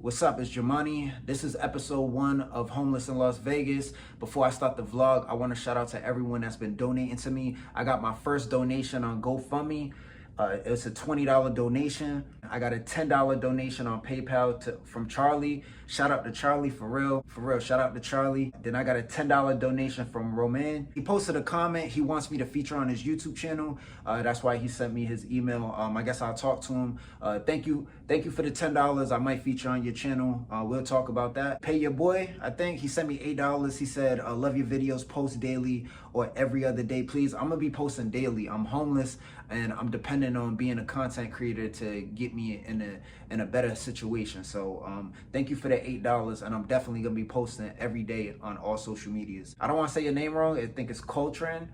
What's up? It's Jumanne. This is episode 1 of Homeless in Las Vegas. Before I start the vlog, I want to shout out to everyone that's been donating to me. I got my first donation on GoFundMe. It's a $20 donation. I got a $10 donation on PayPal from Charlie. Shout out to Charlie, for real. For real, shout out to Charlie. Then I got a $10 donation from Roman. He posted a comment. He wants me to feature on his YouTube channel. That's why he sent me his email. I guess I'll talk to him. Thank you for the $10. I might feature on your channel. We'll talk about that. Pay your boy, I think. He sent me $8. He said, love your videos, post daily or every other day, please. I'm gonna be posting daily. I'm homeless and I'm dependent on being a content creator to get me in a better situation. So thank you for the $8, and I'm definitely gonna be posting every day on all social medias. I don't want to say your name wrong. I think it's Coltrane.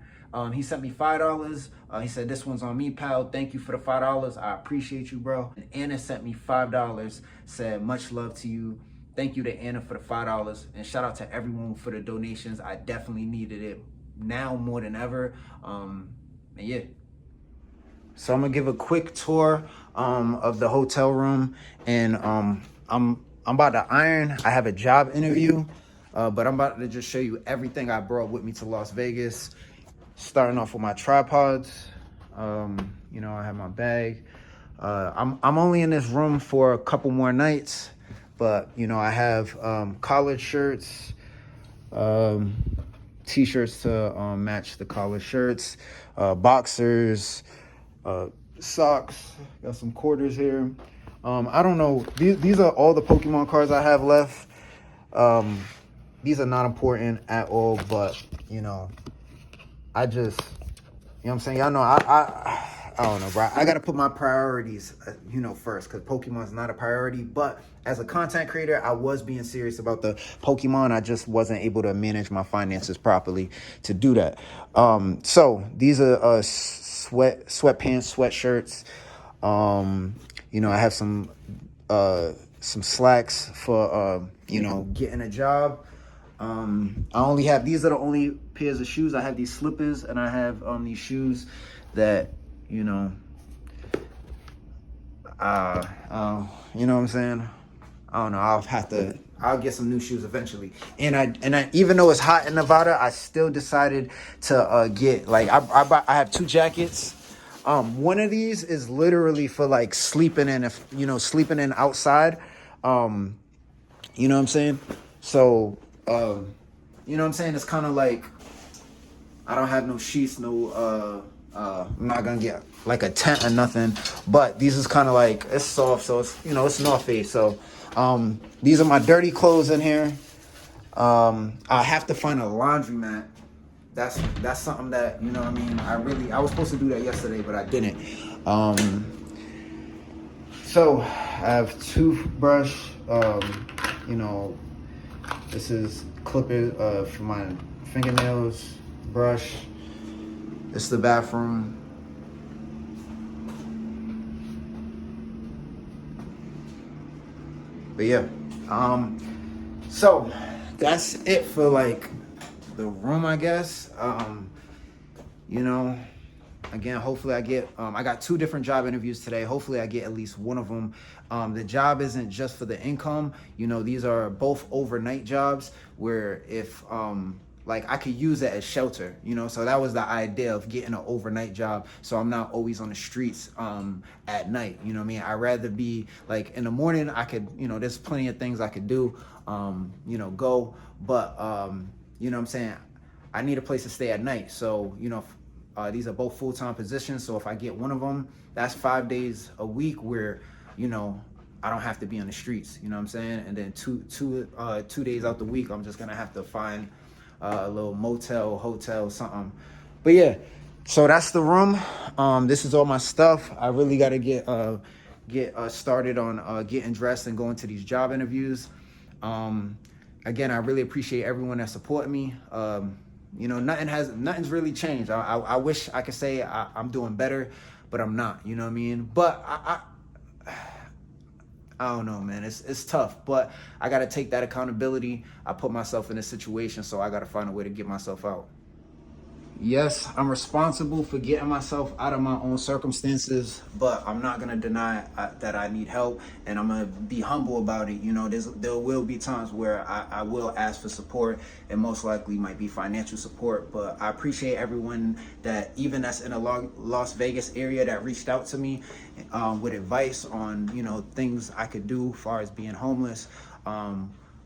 He sent me $5. He said, this one's on me, pal. Thank you for the $5. I appreciate you, bro. And Anna sent me $5, said much love to you. Thank you to Anna for the $5, and shout out to everyone for the donations. I definitely needed it now more than ever. And yeah. So I'm gonna give a quick tour of the hotel room, and I'm about to iron. I have a job interview, but I'm about to just show you everything I brought with me to Las Vegas. Starting off with my tripods. You know, I have my bag. I'm only in this room for a couple more nights, but you know, I have collared shirts, t-shirts to match the collared shirts, boxers, socks. Got some quarters here. I don't know. These are all the Pokemon cards I have left. These are not important at all, but you know, I just, you know what I'm saying? Y'all know, I don't know, bro. I got to put my priorities, you know, first, because Pokemon's not a priority. But as a content creator, I was being serious about the Pokemon. I just wasn't able to manage my finances properly to do that. So these are sweatpants, sweatshirts. You know, I have some slacks for, you know, getting a job. I only have, these are the only pairs of shoes. I have these slippers, and I have these shoes that, you know, you know what I'm saying? I don't know. I'll get some new shoes eventually. And I even though it's hot in Nevada, I still decided to get, like, I have 2 jackets. One of these is literally for like sleeping in, if you know, sleeping in outside. You know what I'm saying? So you know what I'm saying? It's kind of like, I don't have no sheets, no, I'm not gonna get like a tent or nothing, but these is kind of like, it's soft, so it's, you know, it's North Face. So these are my dirty clothes in here. I have to find a laundromat. That's something that, you know what I mean, I was supposed to do that yesterday, but I didn't. So I have toothbrush, you know, this is clipper for my fingernails, brush. This is the bathroom. But yeah, so that's it for like the room, I guess. You know, again, hopefully I get, I got 2 different job interviews today. Hopefully I get at least one of them. The job isn't just for the income. You know, these are both overnight jobs where if, like, I could use it as shelter, you know? So that was the idea of getting an overnight job, so I'm not always on the streets at night, you know what I mean? I'd rather be, like, in the morning, I could, you know, there's plenty of things I could do, you know, go, but, you know what I'm saying? I need a place to stay at night. So, you know, these are both full-time positions. So if I get one of them, that's 5 days a week where, you know, I don't have to be on the streets, you know what I'm saying? And then two days out the week, I'm just gonna have to find a little motel, hotel, something. But yeah, so that's the room. This is all my stuff. I really gotta get started on getting dressed and going to these job interviews. Again, I really appreciate everyone that supported me. You know, nothing's really changed. I wish I could say I'm doing better, but I'm not, you know what I mean? But I don't know, man. It's tough, but I got to take that accountability. I put myself in a situation, so I got to find a way to get myself out. Yes, I'm responsible for getting myself out of my own circumstances, but I'm not gonna deny that I need help, and I'm gonna be humble about it. You know, there will be times where I will ask for support, and most likely might be financial support. But I appreciate everyone that even that's in a Las Vegas area that reached out to me with advice on things I could do as far as being homeless.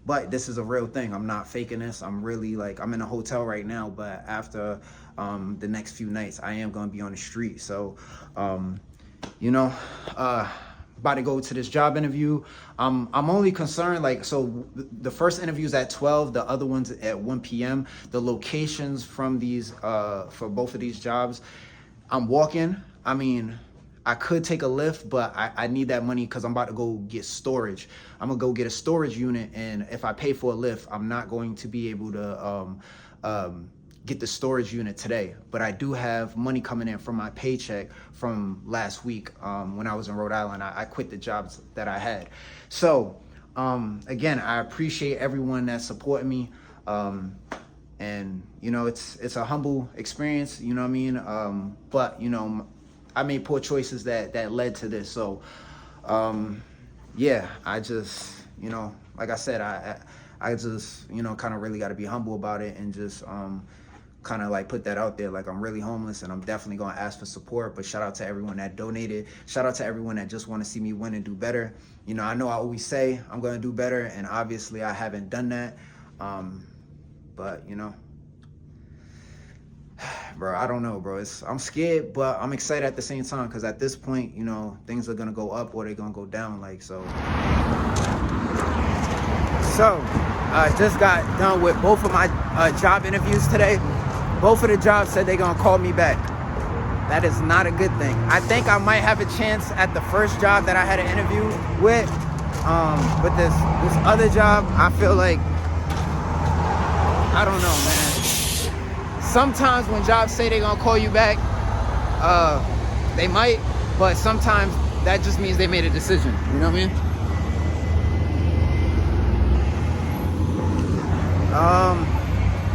But this is a real thing. I'm not faking this. I'm really I'm in a hotel right now, but after the next few nights, I am going to be on the street. So, about to go to this job interview. I'm only concerned, so the first interview's at 12, the other one's at 1 p.m. The locations from these, for both of these jobs, I'm walking. I mean, I could take a lift, but I need that money because I'm about to go get storage. I'm gonna go get a storage unit, and if I pay for a lift, I'm not going to be able to get the storage unit today. But I do have money coming in from my paycheck from last week when I was in Rhode Island. I quit the jobs that I had. So again, I appreciate everyone that's supporting me. And it's a humble experience, you know what I mean? But I made poor choices that led to this. So, yeah, I just, like I said, I just, kind of really got to be humble about it and just kind of put that out there. I'm really homeless and I'm definitely going to ask for support. But shout out to everyone that donated. Shout out to everyone that just want to see me win and do better. I know I always say I'm going to do better, and obviously I haven't done that. But, bro, I don't know, bro. I'm scared, but I'm excited at the same time because at this point, things are gonna go up or they're gonna go down. So I just got done with both of my job interviews today. Both of the jobs said they're gonna call me back. That is not a good thing. I think I might have a chance at the first job that I had an interview with, but this other job, I feel like, I don't know, man. Sometimes when jobs say they're gonna call you back, they might, but sometimes that just means they made a decision. You know what I mean?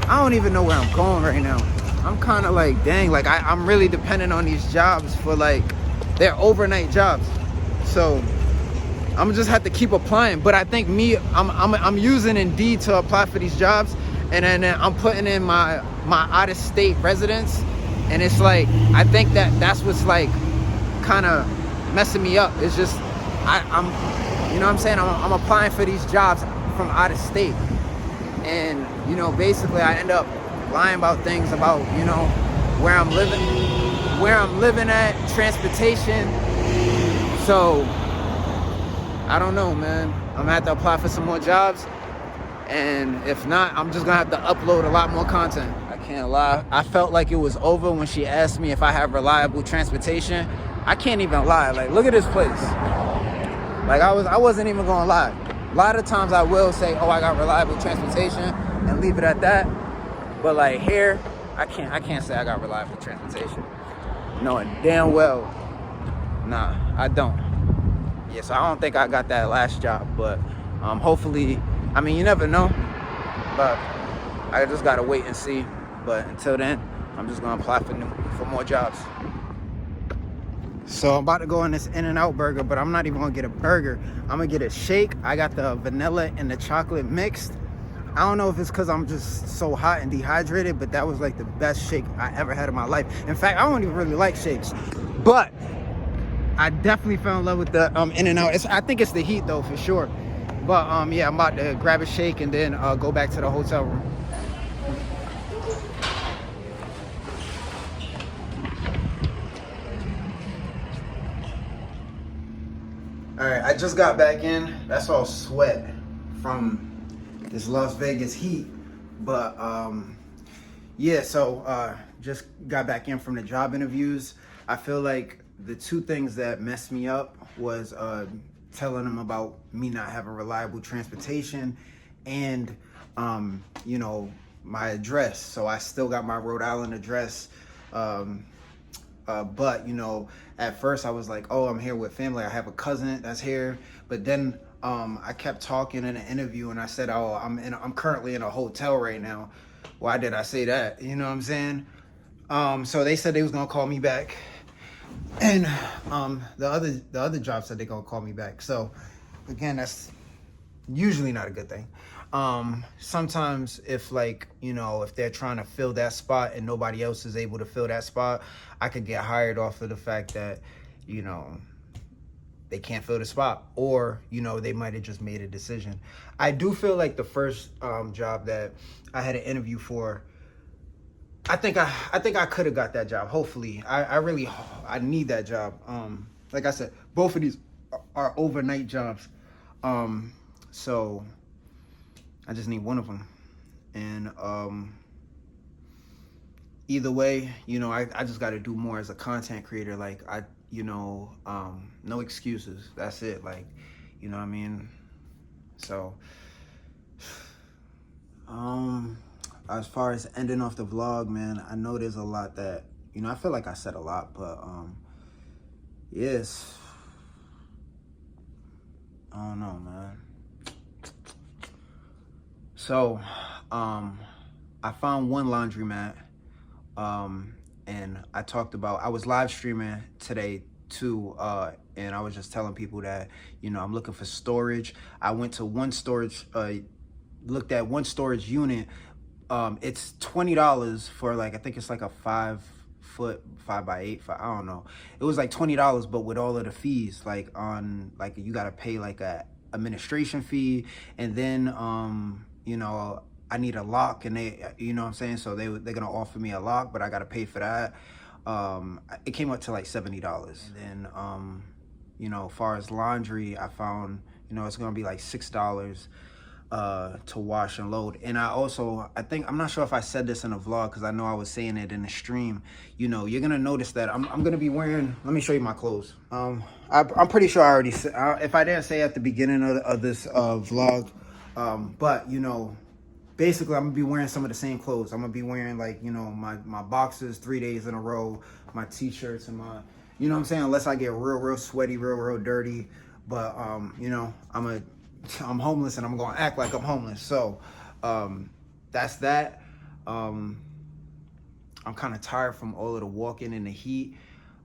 I don't even know where I'm going right now. I'm kind of dang, I'm really dependent on these jobs for they're overnight jobs. So I'm just have to keep applying. But I think I'm using Indeed to apply for these jobs. And then I'm putting in my out-of-state residence, and it's I think that's what's kind of messing me up. It's just I'm you know what I'm saying, I'm applying for these jobs from out of state, and basically I end up lying about things about where I'm living at, transportation. So I don't know, man. I'm gonna have to apply for some more jobs. And if not, I'm just gonna have to upload a lot more content. I can't lie. I felt like it was over when she asked me if I have reliable transportation. I can't even lie. Look at this place. I wasn't even gonna lie. A lot of times I will say, oh, I got reliable transportation and leave it at that. But here, I can't say I got reliable transportation. Knowing damn well, nah, I don't. Yeah, so I don't think I got that last job, but hopefully, I mean, you never know, but I just gotta wait and see. But until then, I'm just gonna apply for more jobs. So I'm about to go on this In-N-Out burger, but I'm not even gonna get a burger. I'm gonna get a shake. I got the vanilla and the chocolate mixed. I don't know if it's because I'm just so hot and dehydrated, but that was the best shake I ever had in my life. In fact, I don't even really like shakes, but I definitely fell in love with the In-N-Out. I think it's the heat though, for sure. But yeah, I'm about to grab a shake and then go back to the hotel room. All right, I just got back in. That's all sweat from this Las Vegas heat. But yeah, so just got back in from the job interviews. I feel like the two things that messed me up was telling them about me not having reliable transportation and my address. So I still got my Rhode Island address, but at first I was like, oh, I'm here with family, I have a cousin that's here. But then I kept talking in an interview and I said, oh, I'm currently in a hotel right now. Why did I say that? You know what I'm saying? So they said they was gonna call me back, and the other job said they gonna call me back. So again, that's usually not a good thing. Sometimes if, like, you know, if they're trying to fill that spot and nobody else is able to fill that spot, I could get hired off of the fact that, you know, they can't fill the spot, or, you know, they might have just made a decision. I do feel like the first job that I had an interview for, I think I could have got that job. Hopefully, I really need that job. Like I said, both of these are overnight jobs. So I just need one of them. And either way, you know, I just got to do more as a content creator. Like, you know, no excuses. That's it. Like, you know what I mean? So, as far as ending off the vlog, man, I know there's a lot that, you know, I feel like I said a lot, but, yes, I don't know, man. So, I found one laundromat, and I was live streaming today too, and I was just telling people that, you know, I'm looking for storage. I went to one storage, looked at one storage unit. It's $20 for, like, I think it's like a 5-foot, 5x8, I don't know. It was like $20, but with all of the fees, like, on, like, you gotta pay like a administration fee, and then, you know, I need a lock, and they, you know what I'm saying? So they're gonna offer me a lock, but I gotta pay for that. It came up to like $70. And then, you know, as far as laundry, I found, you know, it's gonna be like $6 to wash and load. And I'm not sure if I said this in a vlog, because I know I was saying it in the stream. You know, you're gonna notice that I'm gonna be wearing, let me show you my clothes. I'm pretty sure I already said, if I didn't say at the beginning of this vlog, but, you know, basically I'm gonna be wearing some of the same clothes. I'm gonna be wearing, like, you know, my boxers 3 days in a row, my t-shirts, and my, you know what I'm saying, unless I get real sweaty, real dirty. But you know, I'm homeless, and I'm gonna act like I'm homeless. So that's that. I'm kind of tired from all of the walking in the heat.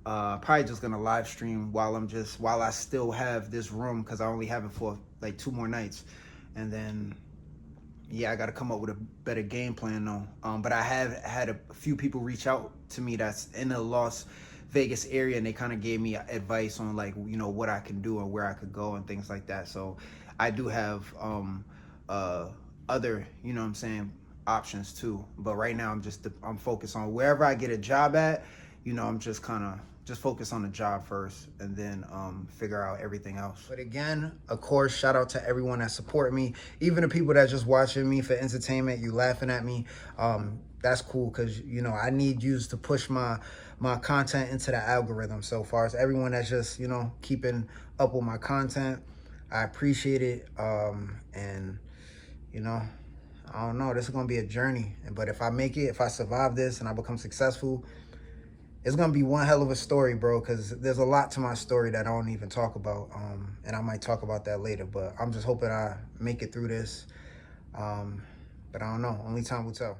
Probably just gonna live stream while I still have this room, because I only have it for like 2 more nights. And then, yeah, I got to come up with a better game plan though. But I have had a few people reach out to me that's in the Las Vegas area, and they kind of gave me advice on, like, you know, what I can do and where I could go and things like that. So I do have other, you know what I'm saying, options too. But right now I'm focused on wherever I get a job at. You know, I'm just focus on the job first, and then figure out everything else. But again, of course, shout out to everyone that support me, even the people that just watching me for entertainment. You laughing at me, that's cool, because, you know, I need you to push my content into the algorithm. So far as everyone that's just, you know, keeping up with my content, I appreciate it. And, you know, I don't know, this is gonna be a journey, but if I make it, if I survive this and I become successful, it's gonna be one hell of a story, bro, because there's a lot to my story that I don't even talk about, and I might talk about that later. But I'm just hoping I make it through this, but I don't know, only time will tell.